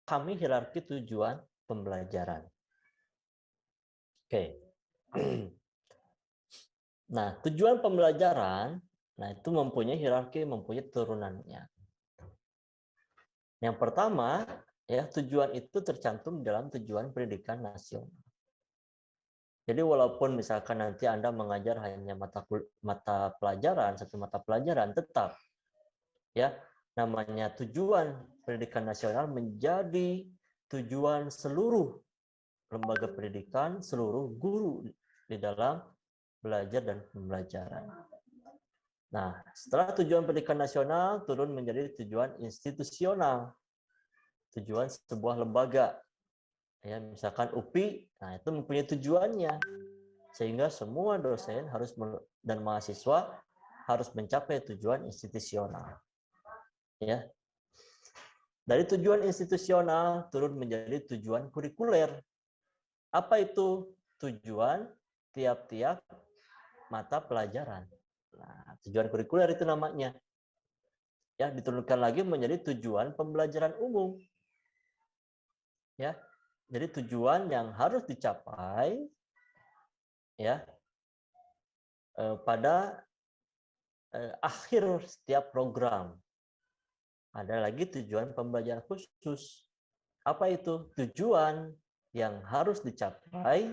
pahami hierarki tujuan pembelajaran. Oke. Nah, tujuan pembelajaran, nah itu mempunyai hierarki, mempunyai turunannya. Yang pertama, ya tujuan itu tercantum dalam tujuan pendidikan nasional. Jadi walaupun misalkan nanti Anda mengajar hanya mata pelajaran, satu mata pelajaran, tetap ya namanya tujuan pendidikan nasional menjadi tujuan seluruh lembaga pendidikan, seluruh guru di dalam belajar dan pembelajaran. Nah, setelah tujuan pendidikan nasional turun menjadi tujuan institusional, tujuan sebuah lembaga. Ya, misalkan UPI, nah itu mempunyai tujuannya, sehingga semua dosen harus dan mahasiswa harus mencapai tujuan institusional. Ya, dari tujuan institusional turun menjadi tujuan kurikuler. Apa itu tujuan tiap-tiap mata pelajaran? Nah, tujuan kurikuler itu namanya. Ya, diturunkan lagi menjadi tujuan pembelajaran umum. Ya, jadi tujuan yang harus dicapai ya pada akhir setiap program. Ada lagi tujuan pembelajaran khusus. Apa itu? Tujuan yang harus dicapai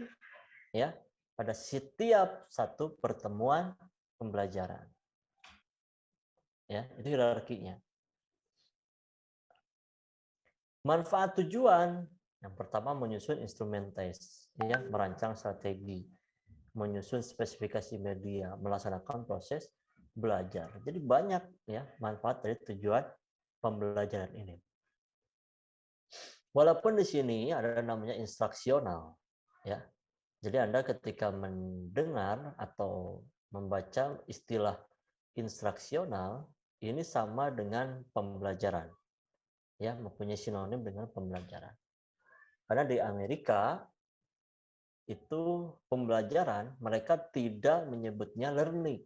ya pada setiap satu pertemuan pembelajaran. Ya, itu hierarkinya. Manfaat tujuan yang pertama menyusun instrumen tes, ya, merancang strategi, menyusun spesifikasi media, melaksanakan proses belajar. Jadi banyak ya manfaat dari tujuan pembelajaran ini. Walaupun di sini ada namanya instruksional, ya. Jadi Anda ketika mendengar atau membaca istilah instruksional, ini sama dengan pembelajaran, ya, mempunyai sinonim dengan pembelajaran. Karena di Amerika itu pembelajaran mereka tidak menyebutnya learning,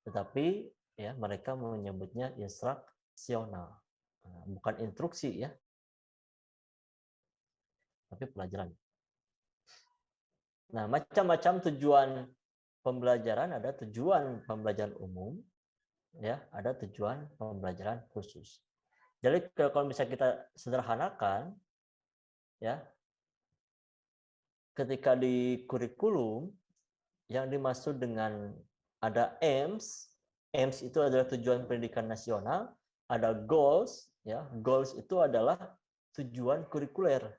tetapi ya mereka menyebutnya instruksional, bukan instruksi ya, tapi pelajaran. Nah, macam-macam tujuan pembelajaran, ada tujuan pembelajaran umum, ya, ada tujuan pembelajaran khusus. Jadi kalau misalnya kita sederhanakan, ya, ketika di kurikulum yang dimaksud dengan ada aims, aims itu adalah tujuan pendidikan nasional, ada goals, ya, goals itu adalah tujuan kurikuler,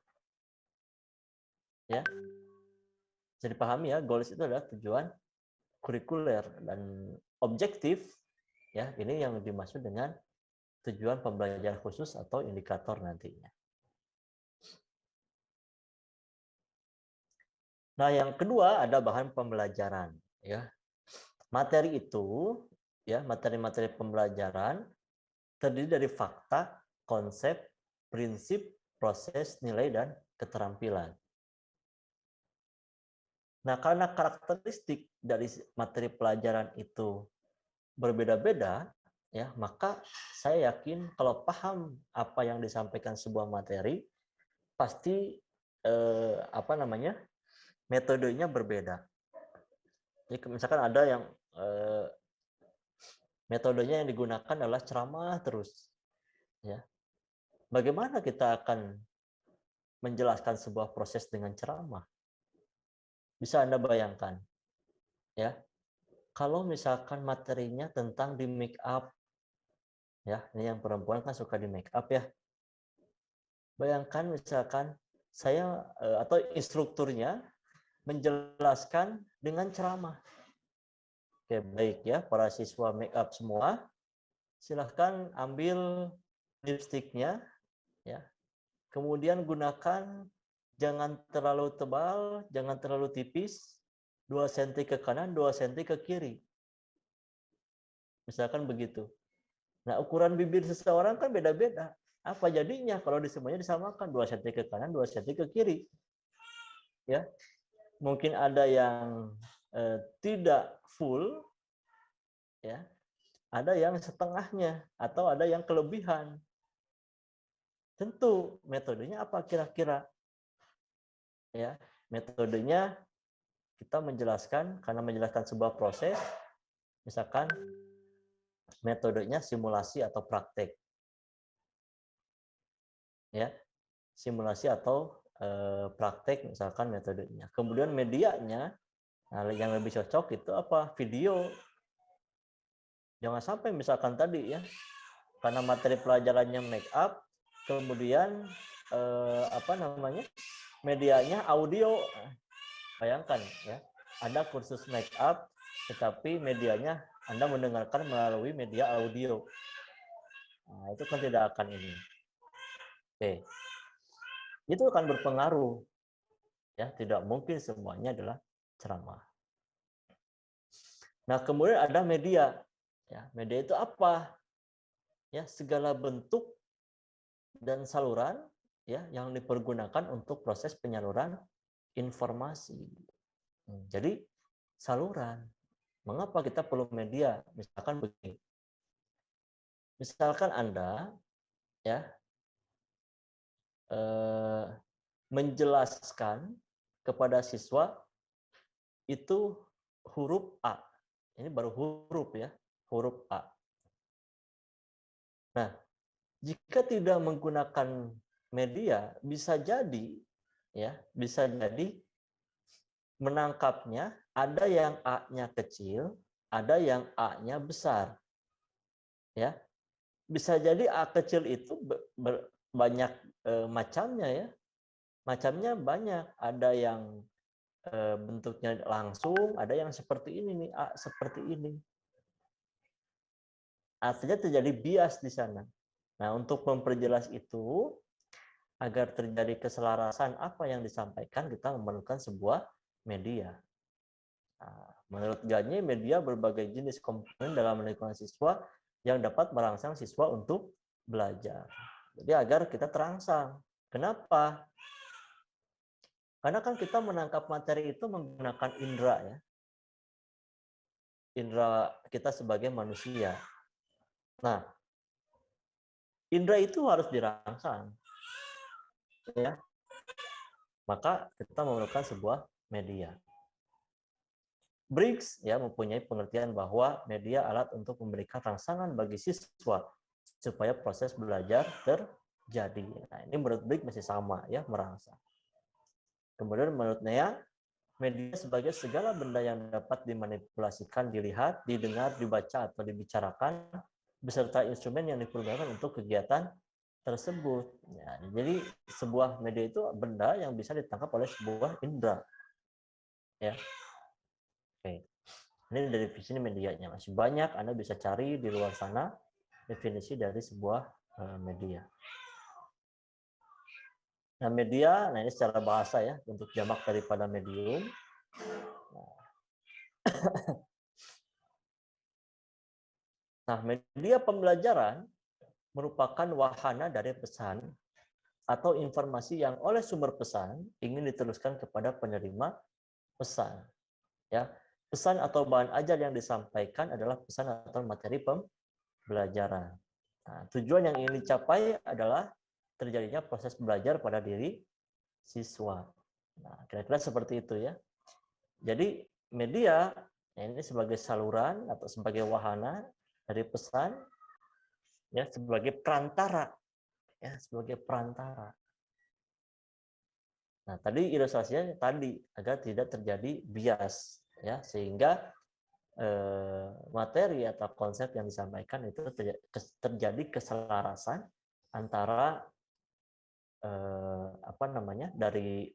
ya. Jadi pahami ya, goals itu adalah tujuan kurikuler dan objektif, ya, ini yang dimaksud dengan tujuan pembelajaran khusus atau indikator nantinya. Nah, yang kedua ada bahan pembelajaran, ya. Materi itu, ya, materi-materi pembelajaran terdiri dari fakta, konsep, prinsip, proses, nilai, dan keterampilan. Nah, karena karakteristik dari materi pelajaran itu berbeda-beda, ya, maka saya yakin kalau paham apa yang disampaikan sebuah materi, pasti metodenya berbeda. Jadi misalkan ada yang metodenya yang digunakan adalah ceramah terus, ya. Bagaimana kita akan menjelaskan sebuah proses dengan ceramah? Bisa Anda bayangkan, ya. Kalau misalkan materinya tentang di make up, ya, ini yang perempuan kan suka di make up ya. Bayangkan misalkan saya atau instrukturnya menjelaskan dengan ceramah. Oke, baik ya, para siswa make up semua, silahkan ambil lipstiknya, ya. Kemudian gunakan jangan terlalu tebal, jangan terlalu tipis, 2 cm ke kanan, 2 cm ke kiri. Misalkan begitu. Nah, ukuran bibir seseorang kan beda-beda. Apa jadinya kalau semuanya disamakan 2 cm ke kanan, 2 cm ke kiri? Ya. Mungkin ada yang tidak full, ya. Ada yang setengahnya atau ada yang kelebihan. Tentu metodenya apa kira-kira? Ya, metodenya kita menjelaskan, karena menjelaskan sebuah proses, misalkan metodenya simulasi atau praktek. Ya, simulasi atau praktek misalkan metodenya. Kemudian medianya, nah yang lebih cocok itu apa? Video. Jangan sampai misalkan tadi ya, karena materi pelajarannya make up, kemudian apa namanya? Medianya audio. Bayangkan ya, ada kursus make up tetapi medianya Anda mendengarkan melalui media audio. Nah, itu kan tidak akan ini. Oke. Itu akan berpengaruh. Ya, tidak mungkin semuanya adalah ceramah. Nah, kemudian ada media. Ya, media itu apa? Ya, segala bentuk dan saluran ya yang dipergunakan untuk proses penyaluran informasi. Jadi saluran. Mengapa kita perlu media? Misalkan begini. Misalkan Anda ya menjelaskan kepada siswa itu huruf A. Ini baru huruf ya, huruf A. Nah, jika tidak menggunakan media, bisa jadi ya, bisa jadi menangkapnya ada yang A-nya kecil, ada yang A-nya besar. Ya. Bisa jadi A kecil itu banyak macamnya ya. Macamnya banyak, ada yang bentuknya langsung, ada yang seperti ini nih, A seperti ini. Artinya terjadi bias di sana. Nah, untuk memperjelas itu, agar terjadi keselarasan apa yang disampaikan, kita memerlukan sebuah media. Nah, menurut Gagne, media berbagai jenis komponen dalam lingkungan siswa yang dapat merangsang siswa untuk belajar. Jadi agar kita terangsang. Kenapa? Karena kan kita menangkap materi itu menggunakan indera ya. Indera kita sebagai manusia. Nah, indera itu harus dirangsang. Ya. Maka kita memerlukan sebuah media. Briggs ya mempunyai pengertian bahwa media alat untuk memberikan rangsangan bagi siswa supaya proses belajar terjadi. Nah, ini menurut Briggs masih sama ya, merangsang. Kemudian menurut Nea, media sebagai segala benda yang dapat dimanipulasikan, dilihat, didengar, dibaca atau dibicarakan beserta instrumen yang dipergunakan untuk kegiatan tersebut. Ya, jadi sebuah media itu benda yang bisa ditangkap oleh sebuah indera. Ya. Oke. Ini dari definisi medianya masih banyak, Anda bisa cari di luar sana definisi dari sebuah media. Nah, media, nah ini secara bahasa ya, untuk jamak daripada medium. Nah, media pembelajaran merupakan wahana dari pesan atau informasi yang oleh sumber pesan ingin diteruskan kepada penerima pesan. Ya, pesan atau bahan ajar yang disampaikan adalah pesan atau materi pembelajaran. Nah, tujuan yang ingin dicapai adalah terjadinya proses belajar pada diri siswa. Nah, kira-kira seperti itu ya. Jadi media ini sebagai saluran atau sebagai wahana dari pesan ya, sebagai perantara ya, sebagai perantara. Nah, tadi ilustrasinya tadi agar tidak terjadi bias ya, sehingga materi atau konsep yang disampaikan itu terjadi keselarasan antara apa namanya dari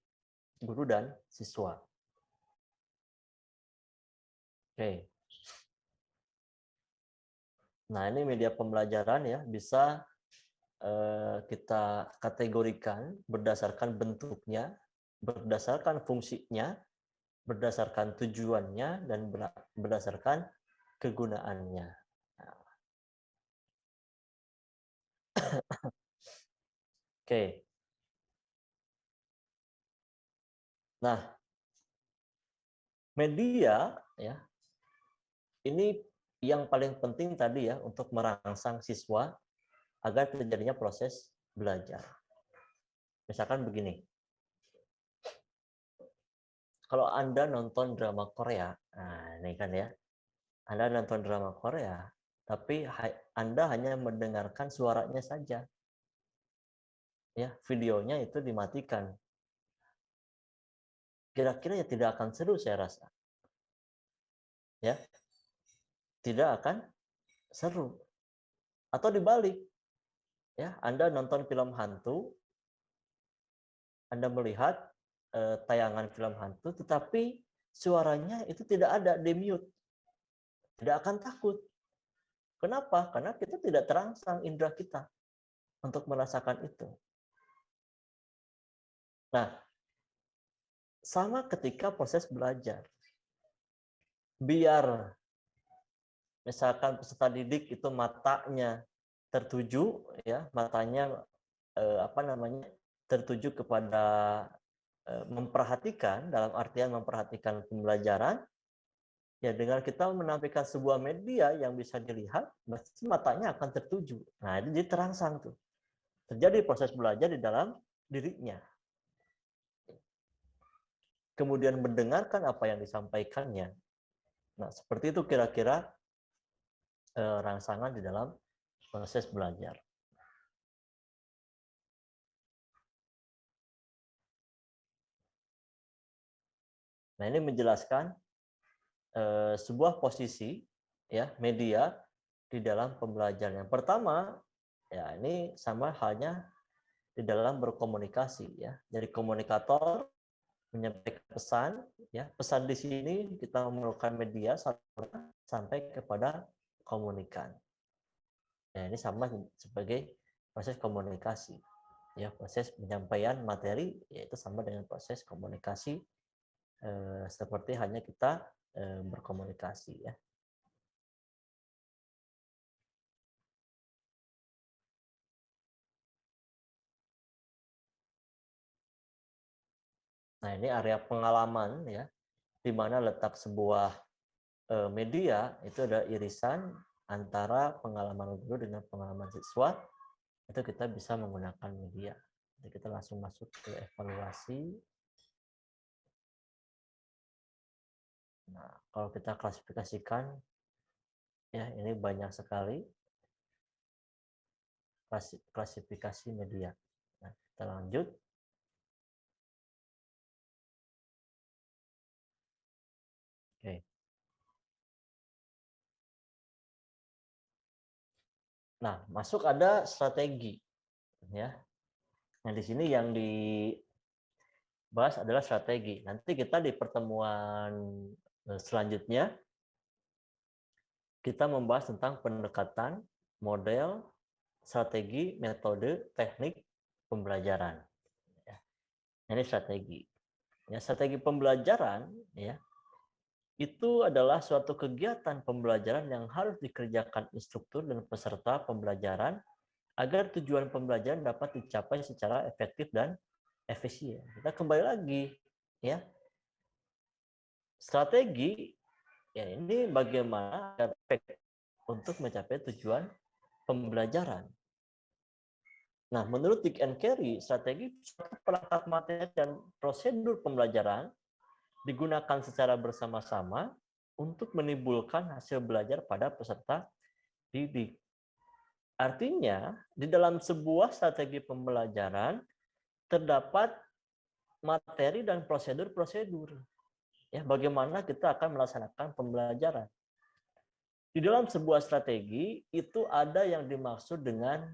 guru dan siswa. Oke. Nah, ini media pembelajaran ya, bisa kita kategorikan berdasarkan bentuknya, berdasarkan fungsinya, berdasarkan tujuannya, dan berdasarkan kegunaannya. Oke. Nah, media ya, ini yang paling penting tadi ya untuk merangsang siswa agar terjadinya proses belajar. Misalkan begini, kalau Anda nonton drama Korea, nah ini kan ya, Anda nonton drama Korea, tapi Anda hanya mendengarkan suaranya saja, ya videonya itu dimatikan. Kira-kira ya tidak akan seru saya rasa, ya tidak akan seru. Atau dibalik, ya Anda nonton film hantu, Anda melihat tayangan film hantu, tetapi suaranya itu tidak ada, di mute, tidak akan takut. Kenapa? Karena kita tidak terangsang indera kita untuk merasakan itu. Nah, sama ketika proses belajar. Biar misalkan peserta didik itu matanya tertuju, ya matanya tertuju kepada memperhatikan, dalam artian memperhatikan pembelajaran, ya dengan kita menampilkan sebuah media yang bisa dilihat, matanya akan tertuju. Nah, ini jadi terangsang tuh. Terjadi proses belajar di dalam dirinya. Kemudian mendengarkan apa yang disampaikannya. Nah, seperti itu kira-kira rangsangan di dalam proses belajar. Nah, ini menjelaskan sebuah posisi, ya media di dalam pembelajaran. Yang pertama, ya ini sama halnya di dalam berkomunikasi, ya. Jadi komunikator menyampaikan pesan, ya pesan di sini kita memerlukan media sampai kepada komunikan. Ya, ini sama sebagai proses komunikasi, ya proses penyampaian materi yaitu sama dengan proses komunikasi seperti hanya kita berkomunikasi, ya. Nah, ini area pengalaman, ya, di mana letak sebuah media itu ada irisan antara pengalaman guru dengan pengalaman siswa, itu kita bisa menggunakan media. Jadi kita langsung masuk ke evaluasi. Nah, kalau kita klasifikasikan, ya ini banyak sekali klasifikasi media. Nah, kita lanjut. Oke. Nah, masuk ada strategi, ya. Nah, di sini yang dibahas adalah strategi. Nanti kita di pertemuan selanjutnya kita membahas tentang pendekatan, model, strategi, metode, teknik pembelajaran. Ya. Ini strategi. Ya, strategi pembelajaran, ya, itu adalah suatu kegiatan pembelajaran yang harus dikerjakan instruktur dan peserta pembelajaran agar tujuan pembelajaran dapat dicapai secara efektif dan efisien. Kita kembali lagi, ya. Strategi, ya ini bagaimana efektif untuk mencapai tujuan pembelajaran. Nah, menurut Dick and Carey, strategi perangkat materi dan prosedur pembelajaran digunakan secara bersama-sama untuk menimbulkan hasil belajar pada peserta didik. Artinya, di dalam sebuah strategi pembelajaran terdapat materi dan prosedur-prosedur. Ya, bagaimana kita akan melaksanakan pembelajaran. Di dalam sebuah strategi itu ada yang dimaksud dengan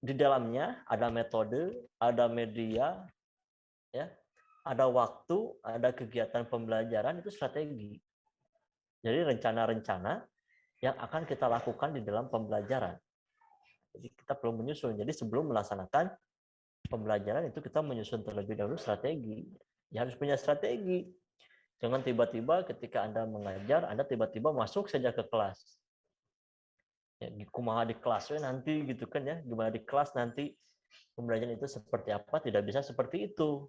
di dalamnya ada metode, ada media, ya, ada waktu, ada kegiatan pembelajaran, itu strategi. Jadi rencana-rencana yang akan kita lakukan di dalam pembelajaran. Jadi kita perlu menyusun. Jadi sebelum melaksanakan pembelajaran itu kita menyusun terlebih dahulu strategi. Ya harus punya strategi. Jangan tiba-tiba ketika Anda mengajar, Anda tiba-tiba masuk saja ke kelas. Ya, kumaha di kelas nanti gitu kan ya, gimana di kelas nanti pembelajaran itu seperti apa, tidak bisa seperti itu.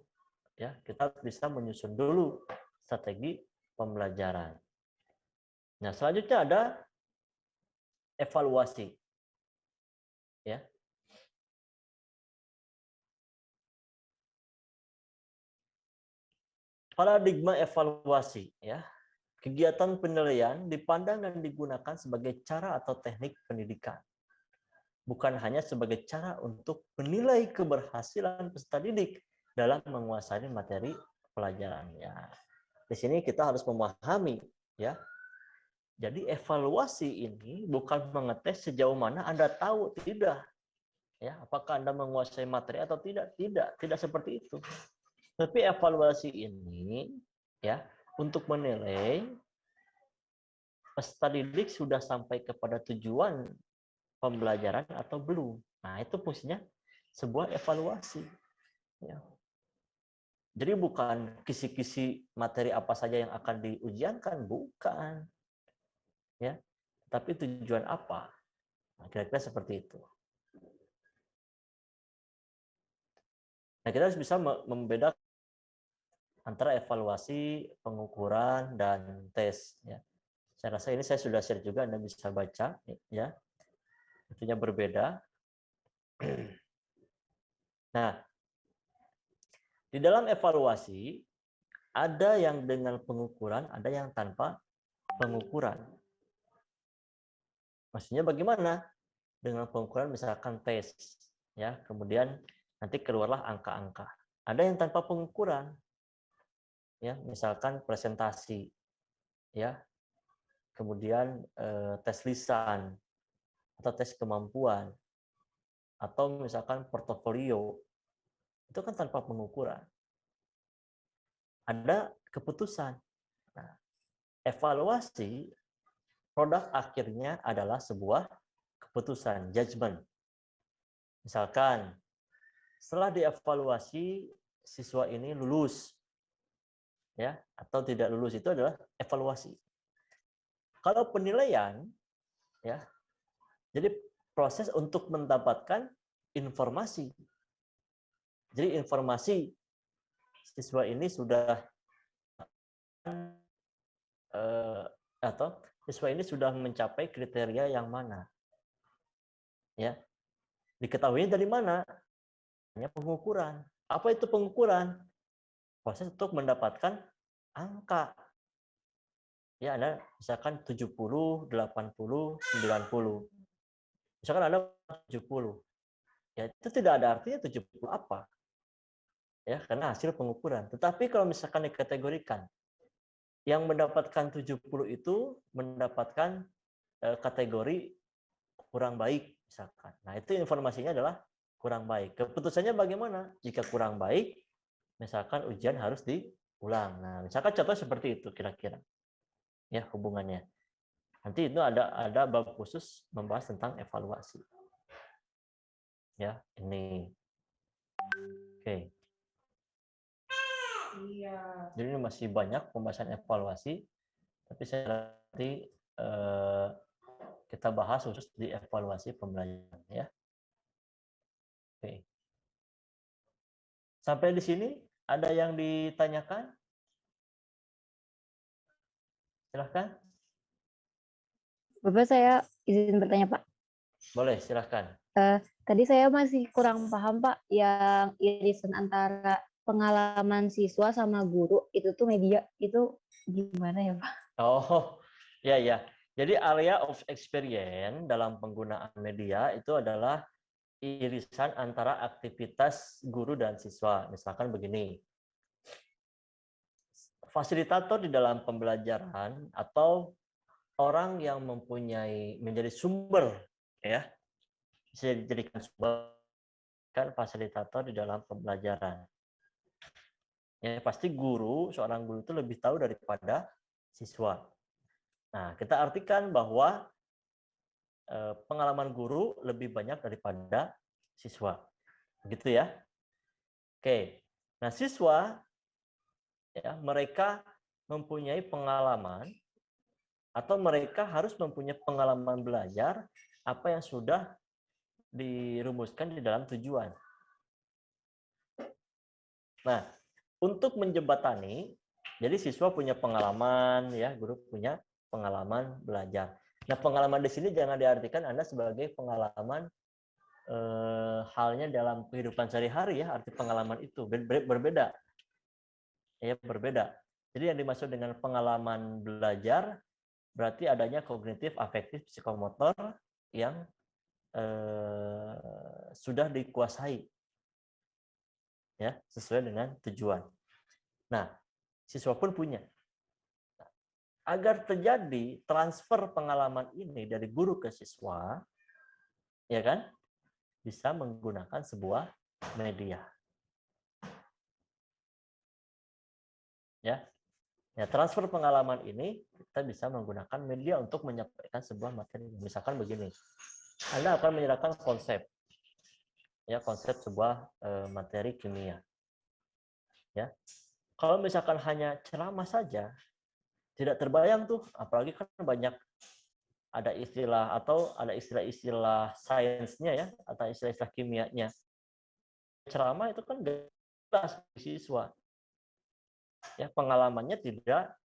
Ya, kita bisa menyusun dulu strategi pembelajaran. Nah, selanjutnya ada evaluasi. Ya. Paradigma evaluasi, ya. Kegiatan penilaian dipandang dan digunakan sebagai cara atau teknik pendidikan, bukan hanya sebagai cara untuk menilai keberhasilan peserta didik dalam menguasai materi pelajarannya. Di sini kita harus memahami, ya. Jadi evaluasi ini bukan mengetes sejauh mana Anda tahu, tidak. Ya, apakah Anda menguasai materi atau tidak? Tidak seperti itu. Tapi evaluasi ini, ya, untuk menilai peserta didik sudah sampai kepada tujuan pembelajaran atau belum. Nah, itu fungsinya sebuah evaluasi. Ya. Jadi bukan kisi-kisi materi apa saja yang akan diujiankan, bukan. Ya, tapi tujuan apa? Nah, kira-kira seperti itu. Nah, kita harus bisa membedakan antara evaluasi, pengukuran, dan tes. Ya. Saya rasa ini saya sudah share juga, Anda bisa baca. Ya, tentunya berbeda. Nah, di dalam evaluasi, ada yang dengan pengukuran, ada yang tanpa pengukuran. Maksudnya bagaimana? Dengan pengukuran misalkan tes, ya, kemudian nanti keluarlah angka-angka. Ada yang tanpa pengukuran, ya, misalkan presentasi, ya, kemudian tes lisan atau tes kemampuan, atau misalkan portofolio, itu kan tanpa pengukuran. Ada keputusan. Nah, evaluasi produk akhirnya adalah sebuah keputusan, judgment. Misalkan, setelah dievaluasi, siswa ini lulus, ya, atau tidak lulus, itu adalah evaluasi. Kalau penilaian, ya, jadi proses untuk mendapatkan informasi. Jadi informasi siswa ini sudah atau siswa ini sudah mencapai kriteria yang mana, ya, diketahui dari mana? Hanya pengukuran. Apa itu pengukuran? Proses untuk mendapatkan angka. Ya, Anda misalkan 70, 80, 90. Misalkan Anda 70. Ya, itu tidak ada artinya 70 apa. Ya, karena hasil pengukuran. Tetapi kalau misalkan dikategorikan, yang mendapatkan 70 itu mendapatkan kategori kurang baik, misalkan. Nah, itu informasinya adalah kurang baik. Keputusannya bagaimana? Jika kurang baik, misalkan ujian harus diulang. Nah, misalkan contoh seperti itu kira-kira. Ya, hubungannya. Nanti itu ada bab khusus membahas tentang evaluasi. Ya, ini. Oke. Iya. Jadi ini masih banyak pembahasan evaluasi, tapi saya nanti kita bahas khusus di evaluasi pembelajaran, ya. Oke. Sampai di sini ada yang ditanyakan? Silahkan. Bapak, saya izin bertanya, Pak. Boleh, silahkan. Tadi saya masih kurang paham, Pak, yang irisan antara pengalaman siswa sama guru itu tuh media itu gimana ya, Pak? Oh, ya ya. Jadi area of experience dalam penggunaan media itu adalah irisan antara aktivitas guru dan siswa. Misalkan begini, fasilitator di dalam pembelajaran atau orang yang menjadi sumber, ya, bisa dijadikan sumber, kan fasilitator di dalam pembelajaran. Ya, pasti seorang guru itu lebih tahu daripada siswa. Nah, kita artikan bahwa pengalaman guru lebih banyak daripada siswa. Begitu ya. Oke. Nah, siswa, ya, mereka mempunyai pengalaman atau mereka harus mempunyai pengalaman belajar apa yang sudah dirumuskan di dalam tujuan. Nah, untuk menjembatani, jadi siswa punya pengalaman, ya, guru punya pengalaman belajar. Nah, pengalaman di sini jangan diartikan Anda sebagai pengalaman halnya dalam kehidupan sehari-hari, ya, arti pengalaman itu berbeda. Ya, berbeda. Jadi yang dimaksud dengan pengalaman belajar berarti adanya kognitif, afektif, psikomotor yang sudah dikuasai, ya, sesuai dengan tujuan. Nah, siswa pun punya. Agar terjadi transfer pengalaman ini dari guru ke siswa, ya kan, bisa menggunakan sebuah media. Ya, transfer pengalaman ini kita bisa menggunakan media untuk menyampaikan sebuah materi. Misalkan begini, Anda akan menyerahkan konsep, ya, konsep sebuah materi kimia. Ya, kalau misalkan hanya ceramah saja, tidak terbayang tuh, apalagi kan banyak ada istilah atau ada istilah-istilah sainsnya ya, atau istilah-istilah kimianya. Ceramah itu kan jelas siswa. Ya, pengalamannya tidak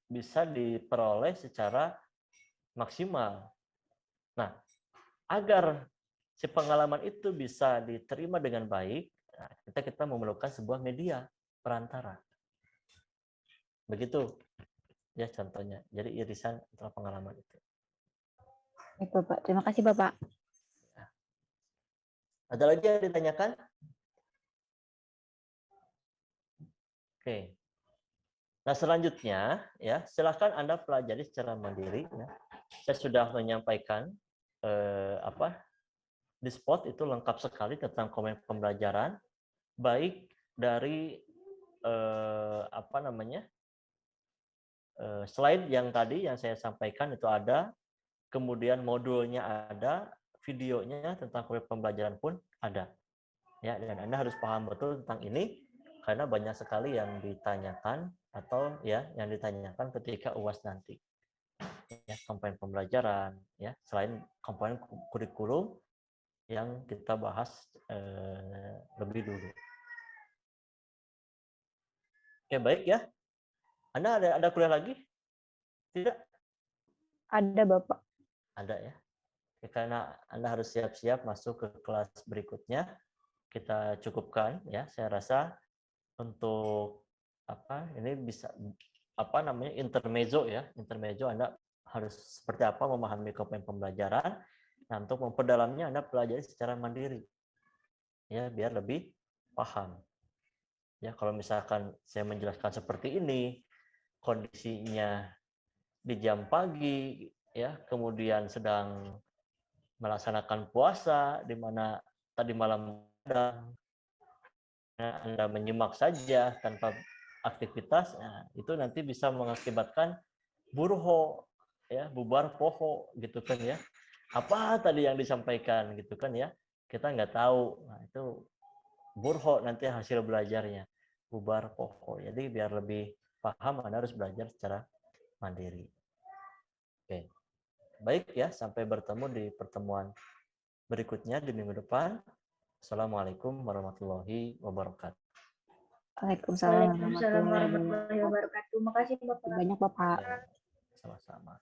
bisa diperoleh secara maksimal. Nah, agar si pengalaman itu bisa diterima dengan baik, kita memerlukan sebuah media perantara. Begitu ya contohnya. Jadi irisan antara pengalaman itu. Baik, Bapak. Terima kasih, Bapak. Ada lagi yang ditanyakan? Oke. Nah, selanjutnya ya, silakan Anda pelajari secara mandiri ya. Saya sudah menyampaikan di spot itu lengkap sekali tentang komen pembelajaran, baik dari slide yang tadi yang saya sampaikan itu ada, kemudian modulnya ada, videonya tentang komen pembelajaran pun ada. Ya, dan Anda harus paham betul tentang ini karena banyak sekali yang ditanyakan atau ya yang ditanyakan ketika UAS nanti. Ya, komponen pembelajaran ya, selain komponen kurikulum yang kita bahas lebih dulu. Oke, baik ya. Anda ada kuliah lagi? Tidak? Ada, Bapak. Ada ya. Oke, karena Anda harus siap-siap masuk ke kelas berikutnya. Kita cukupkan ya. Saya rasa untuk ini bisa intermezzo ya. Intermezzo Anda harus seperti apa memahami komponen pembelajaran. Nah, untuk memperdalamnya Anda pelajari secara mandiri. Ya, biar lebih paham. Ya, kalau misalkan saya menjelaskan seperti ini, kondisinya di jam pagi, ya, kemudian sedang melaksanakan puasa, di mana tadi malam Anda menyimak saja tanpa aktivitas, nah, itu nanti bisa mengakibatkan burho, ya, bubar poho, gitu kan ya. Apa tadi yang disampaikan, gitu kan ya? Kita nggak tahu. Nah, itu burho nanti hasil belajarnya. Bubar poho. Jadi biar lebih paham Anda harus belajar secara mandiri. Oke. Baik ya, sampai bertemu di pertemuan berikutnya di minggu depan. Assalamualaikum warahmatullahi wabarakatuh. Waalaikumsalam Waalaikumsalam warahmatullahi wabarakatuh. Makasih Bapak. Banyak, Bapak. Ya, sama-sama.